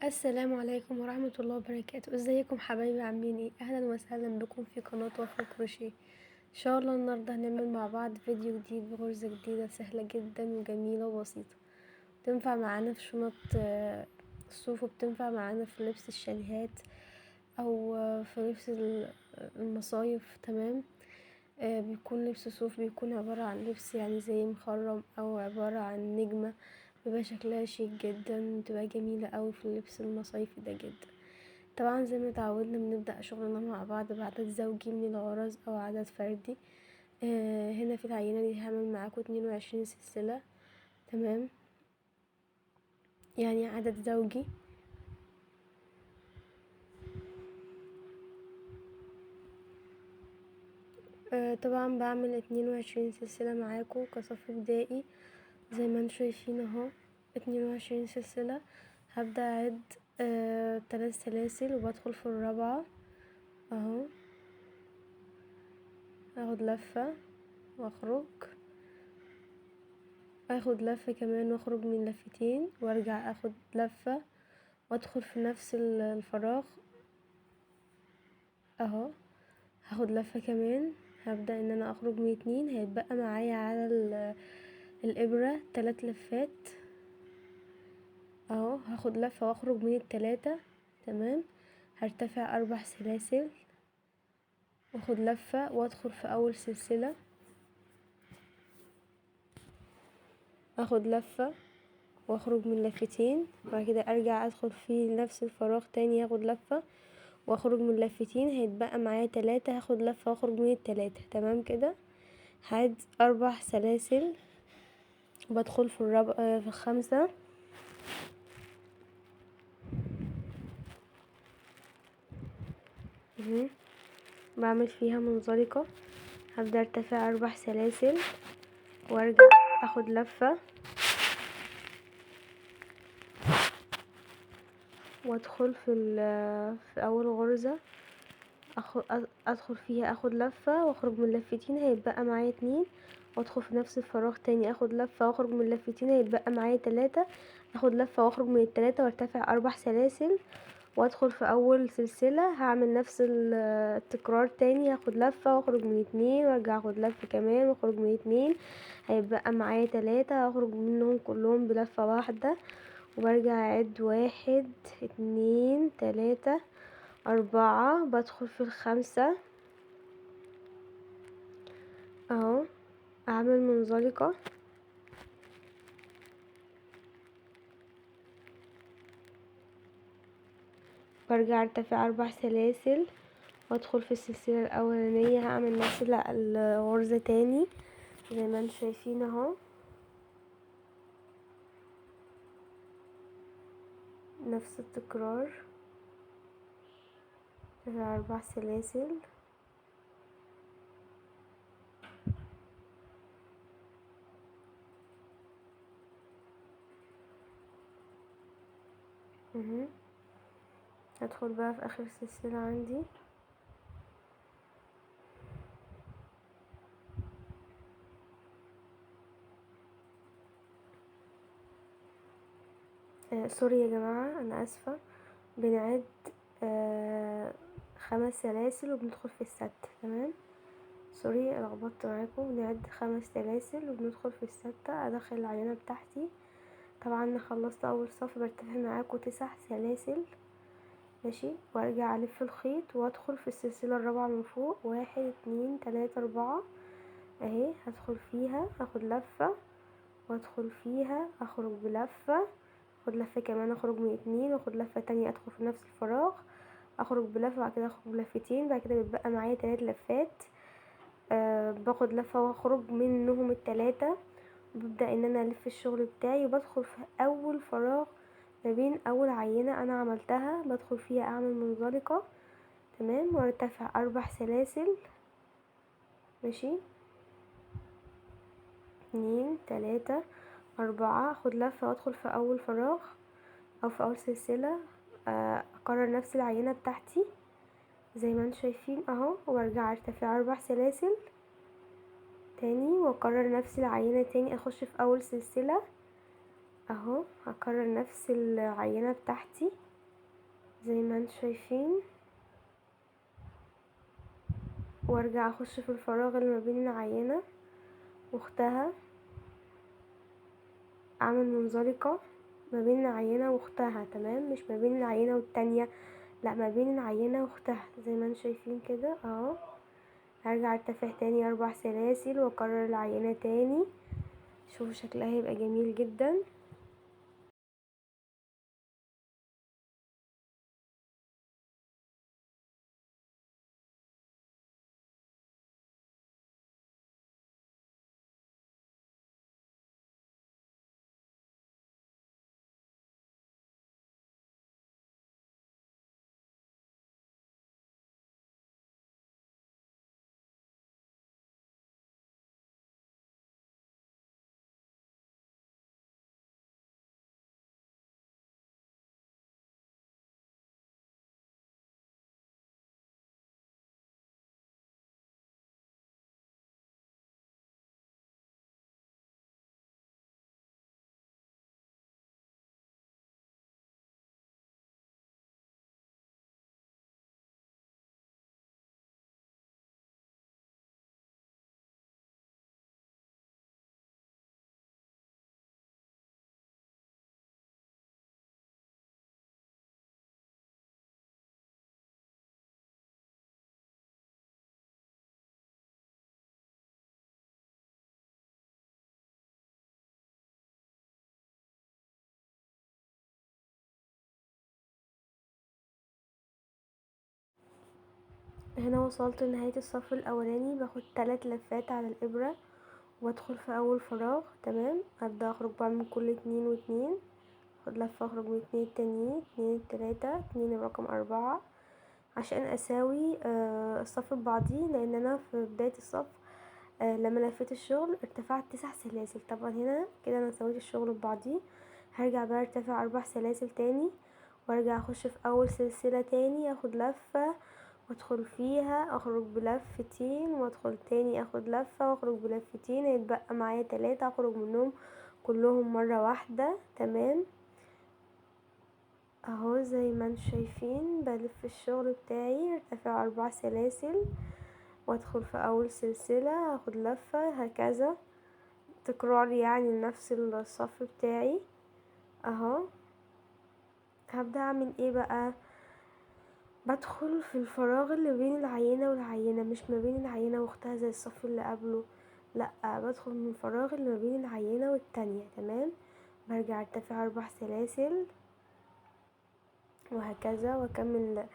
السلام عليكم ورحمة الله وبركاته. ازيكم حبايبي، عاملين ايه؟ اهلا وسهلا بكم في قناة وفاء كروشيه. ان شاء الله النهارده هنعمل مع بعض فيديو جديد بغرزة جديدة سهلة جدا وجميلة وبسيطة. بتنفع معانا في شنط الصوف، وبتنفع معانا في لبس الشاليهات او في لبس المصايف. تمام. بيكون لبس صوف، بيكون عبارة عن لبس يعني زي مخرم او عبارة عن نجمة، بيبقى شكلها شيك جدا، بتبقى جميلة اوي في اللبس المصيفي ده جدا. طبعا زي ما اتعودنا بنبدأ شغلنا مع بعض بعدد زوجي من الغرز او عدد فردي. هنا في العينة دي هعمل معاكم 22 سلسلة. تمام، يعني عدد زوجي. طبعا بعمل 22 سلسلة معاكم كصف بدائي زي ما انتم شايفين اهو. 22 سلسلة. هبدأ اعد 3 سلاسل وبدخل في الرابعة اهو، اخد لفة واخرج، اخد لفة كمان واخرج من لفتين وارجع اخد لفة وادخل في نفس الفراغ اهو، هاخد لفة كمان. هبدأ ان انا اخرج من 2، هيتبقى معايا على الابرة 3 لفات اهو. هاخد لفة واخرج من ال3. تمام. هرتفع 4 سلاسل واخد لفة وادخل في اول سلسلة، اخد لفة واخرج من لفتين، وبعد كده ارجع ادخل في نفس الفراغ تاني، اخد لفة واخرج من لفتين، هيتبقى معايا 3. هاخد لفة واخرج من ال3. تمام كده. هعد 4 سلاسل وبدخل في في الخامسة بعمل فيها منزلقة. هبدأ ارتفع 4 سلاسل وارجع اخد لفة وادخل في اول غرزة، ادخل فيها اخد لفة واخرج من لفتين، هيتبقى معايا 2. وادخل في نفس الفراغ تاني، اخد لفة واخرج من لفتين، هيتبقى معايا 3. اخد لفة واخرج من ال3 وارتفع 4 سلاسل وادخل في اول سلسلة. هعمل نفس التكرار تاني، هاخد لفة واخرج من 2 وارجع اخد لفة كمان واخرج من 2، هيبقى معايا 3. هخرج منهم كلهم بلفة واحدة وبرجع اعد 1 2 3 4. بدخل في الخامسة اهو، اعمل منزلقة برجع ارتفع 4 سلاسل وادخل في السلسلة الاولانية. هعمل نفس الغرزة تاني زي ما انتم شايفين اهو، نفس التكرار. 4 سلاسل هدخل بقى في اخر سلسلة عندي سوري يا جماعة، انا اسفة. بنعد 5 سلاسل وبندخل في الستة. تمام، سوري لخبطت معاكم. بنعد 5 سلاسل وبندخل في الستة، ادخل العينة بتاعتي. طبعا انا خلصت اول صف، برتفع معاكم 9 سلاسل ماشي، وارجع الف الخيط وادخل في السلسلة الرابعة من فوق. 1 2 3 4 اهي. هدخل فيها اخد لفة وادخل فيها اخرج بلفة، اخد لفة كمان اخرج من 2 واخد لفة تانية ادخل في نفس الفراغ، اخرج بلفة، بعد كده اخرج بلفتين، بعد كده بيبقى معايا 3 لفات. باخد لفة واخرج منهم ال3، ببدأ ان انا الف الشغل بتاعي وبدخل في اول فراغ ما بين اول عينة انا عملتها، بدخل فيها اعمل منزلقة. تمام، وارتفع 4 سلاسل ماشي، 2 3 4. اخد لفة وادخل في اول فراغ او في اول سلسلة، اكرر نفس العينة بتاعتي زي ما انتم شايفين اهو، وارجع ارتفع 4 سلاسل تاني واكرر نفس العينة تاني، اخش في اول سلسلة اهو، هكرر نفس العينة بتاعتي زي ما انتم شايفين، وارجع اخش في الفراغ اللي ما بين العينة واختها، اعمل منزلقة ما بين العينة واختها، تمام، مش ما بين العينة والتانية، لا ما بين العينة واختها زي ما انتم شايفين كده اهو. هرجع ارتفع تاني 4 سلاسل واكرر العينة تاني. شوفوا شكلها هيبقى جميل جدا. هنا وصلت لنهاية الصف الاولاني، باخد 3 لفات على الابرة وادخل في اول فراغ، تمام. هبدأ اخرج بقى من كل 2 و2، اخد لفة اخرج من 2 التانيين، 2 التلاتة، 2 الرقم 4 عشان اساوي الصف ببعضيه، لان انا في بداية الصف لما لفيت الشغل ارتفعت 9 سلاسل. طبعا هنا كده انا سويت الشغل ببعضيه. هرجع بقى ارتفع 4 سلاسل تاني، وارجع اخش في اول سلسلة تاني، اخد لفة وادخل فيها، اخرج بلفتين وادخل تاني، اخد لفة واخرج بلفتين، هيتبقى معايا 3 اخرج منهم كلهم مرة واحدة، تمام اهو. زي ما انتم شايفين بلف الشغل بتاعي، ارتفع 4 سلاسل وادخل في اول سلسلة، اخد لفة، هكذا تكرار يعني لنفس الصف بتاعي اهو. هبدأ اعمل ايه بقى؟ بدخل في الفراغ اللي بين العينة والعينة، مش ما بين العينة واختها زي الصف اللي قبله، لا بدخل من الفراغ اللي ما بين العينة والتانية، تمام. برجع ارتفع 4 سلاسل وهكذا، واكمل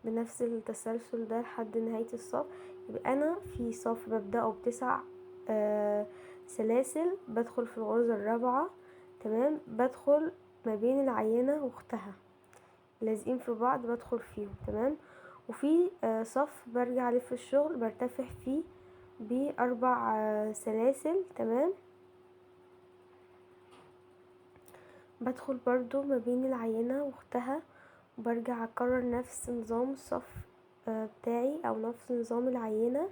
بنفس التسلسل ده لحد نهاية الصف. يبقى انا في صف ببدأه ب9 سلاسل، بدخل في الغرزة الرابعة، تمام، بدخل ما بين العينة واختها لازقين في بعض، بدخل فيهم، تمام. وفي صف برجع الف الشغل برتفع فيه ب4 سلاسل، تمام. بدخل برضو ما بين العينة واختها، وبرجع اكرر نفس نظام الصف بتاعي او نفس نظام العينة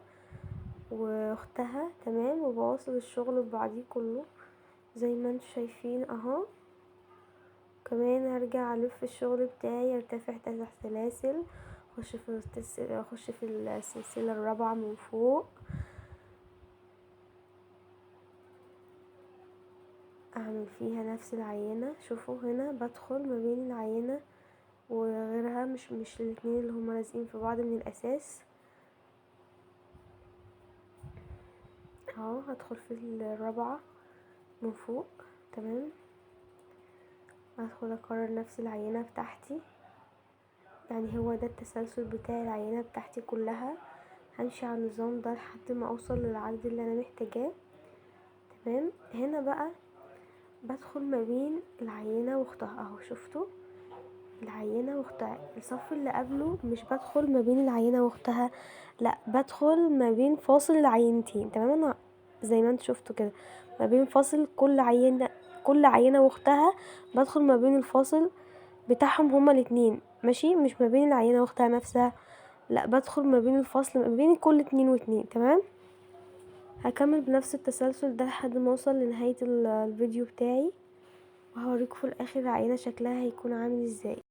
واختها، تمام، وبواصل الشغل ببعضيه كله زي ما انتم شايفين اهو. كمان هرجع الف الشغل بتاعي، ارتفع 9 سلاسل، اخش في السلسلة الرابعة من فوق، اعمل فيها نفس العينة. شوفوا هنا بدخل ما بين العينة وغيرها، مش الاتنين اللي هما لازقين في بعض من الاساس اهو. هدخل في الرابعة من فوق، تمام. هدخل اكرر نفس العينة بتاعتي، يعني هو ده التسلسل بتاع العينة بتاعتي كلها. همشي على النظام ده لحد ما اوصل للعدد اللي انا محتاجاه، تمام. هنا بقى بدخل ما بين العينة واختها اهو، شفتوا العينة واختها. الصف اللي قبله مش بدخل ما بين العينة واختها، لا بدخل ما بين فاصل العينتين، تمام. انا زي ما انتوا شفتوا كده ما بين فاصل كل عينة واختها، بدخل ما بين الفاصل بتاعهم هما الاتنين، ماشي، مش ما بين العينة واختها نفسها، لا بدخل ما بين الفصل ما بين كل 2 و2، تمام. هكمل بنفس التسلسل ده لحد ما اوصل لنهاية الفيديو بتاعي، وهوريكم في الاخر العينة شكلها هيكون عامل ازاي.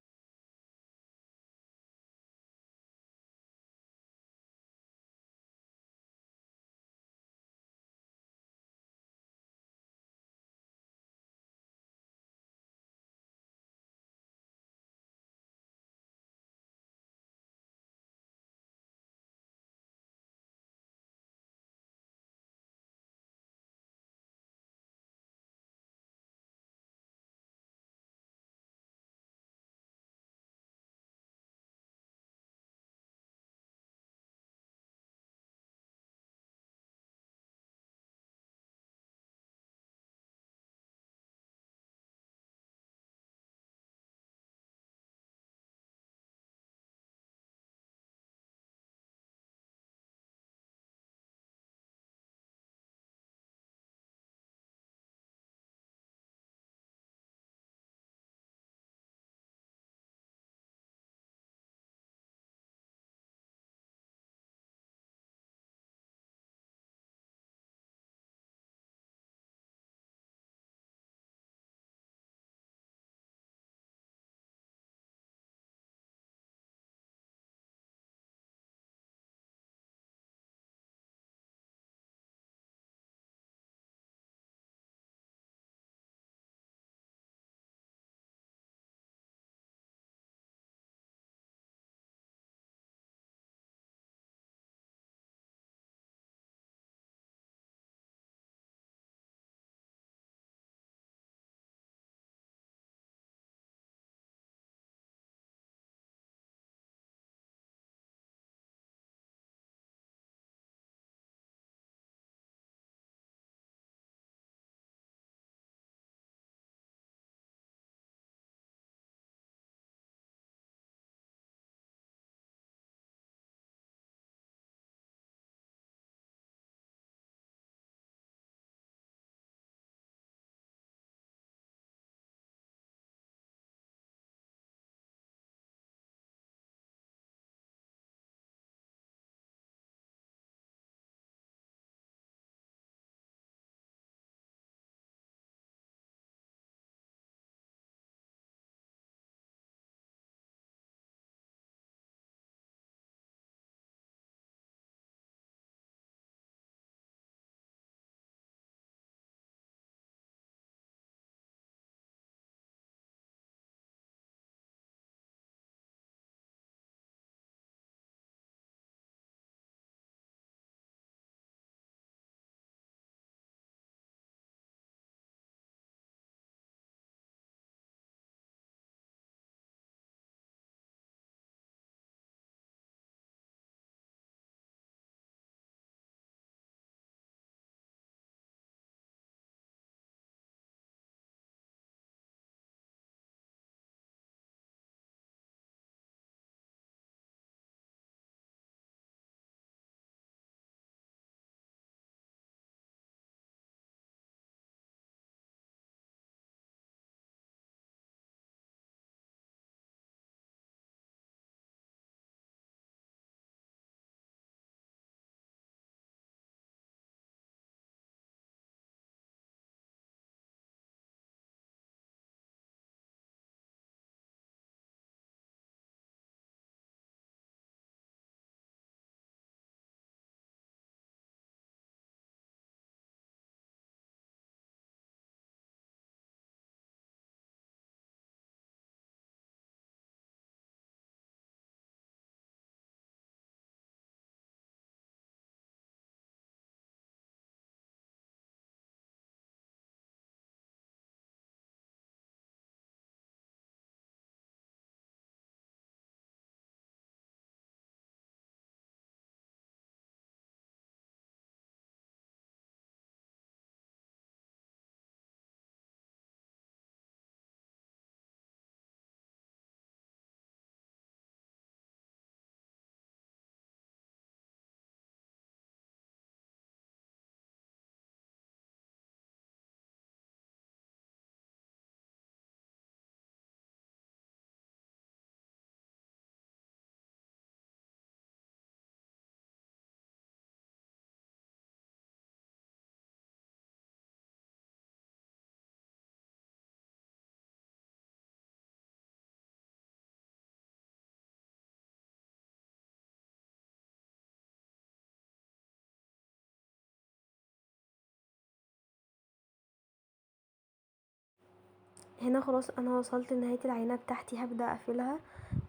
هنا خلاص انا وصلت لنهاية العينة بتاعتي، هبدأ اقفلها.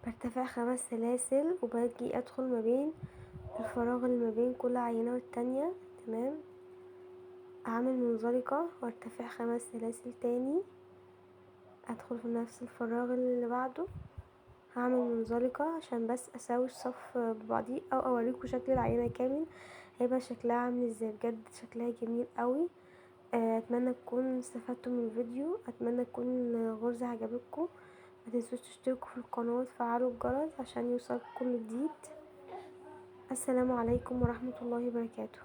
برتفع 5 سلاسل وباجي ادخل ما بين الفراغ اللي ما بين كل عينة والتانية. تمام، اعمل منزلقة وارتفع 5 سلاسل تاني، ادخل في نفس الفراغ اللي بعده، هعمل منزلقة عشان بس اساوي الصف ببعضيه او اوريكم شكل العينة كامل هيبقى شكلها عامل ازاي. بجد شكلها جميل قوي. اتمنى تكون استفدتوا من الفيديو، اتمنى تكون الغرزة عجبتكم. ما تنسوش تشتركوا في القناة وتفعلوا الجرس عشان يوصلكم كل جديد. السلام عليكم ورحمة الله وبركاته.